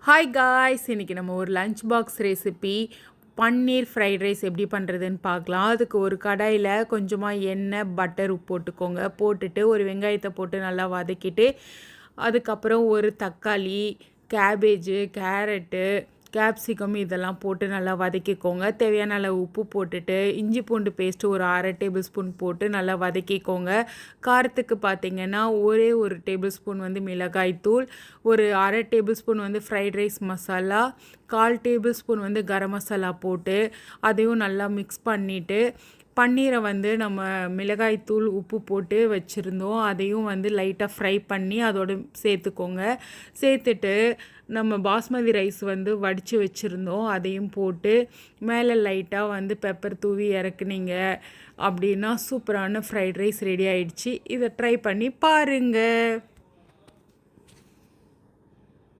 Hi guys, இன்றைக்கி நம்ம ஒரு லஞ்ச் பாக்ஸ் ரெசிபி பன்னீர் ஃப்ரைட் ரைஸ் எப்படி பண்ணுறதுன்னு பார்க்கலாம். அதுக்கு ஒரு கடாயில் கொஞ்சமாக எண்ணெய் பட்டர் போட்டுக்கோங்க. போட்டுட்டு ஒரு வெங்காயத்தை போட்டு நல்லா வதக்கிட்டு அதுக்கப்புறம் ஒரு தக்காளி, கேபேஜு, கேரட்டு, கேப்சிகம் இதெல்லாம் போட்டு நல்லா வதக்கிக்கோங்க. தேவையான அளவு உப்பு போட்டுட்டு இஞ்சி பூண்டு பேஸ்ட்டு ஒரு 1/2 டேபிள் ஸ்பூன் போட்டு நல்லா வதக்கிக்கோங்க. காரத்துக்கு பார்த்திங்கன்னா ஒரு டேபிள் ஸ்பூன் மிளகாய்த்தூள், ஒரு 1/2 tablespoon fried rice masala, 1/4 tablespoon garam masala போட்டு அதையும் நல்லா மிக்ஸ் பண்ணிவிட்டு பன்னீரை நம்ம மிளகாய்த்தூள் உப்பு போட்டு வச்சுருந்தோம். அதையும் லைட்டாக ஃப்ரை பண்ணி அதோடு சேர்த்துக்கோங்க. சேர்த்துட்டு நம்ம பாஸ்மதி ரைஸ் வடித்து வச்சுருந்தோம். அதையும் போட்டு மேலே லைட்டாக பெப்பர் தூவி இறக்குனீங்க அப்படின்னா சூப்பரான ஃப்ரைட் ரைஸ் ரெடி ஆயிடுச்சு. இதை ட்ரை பண்ணி பாருங்கள்.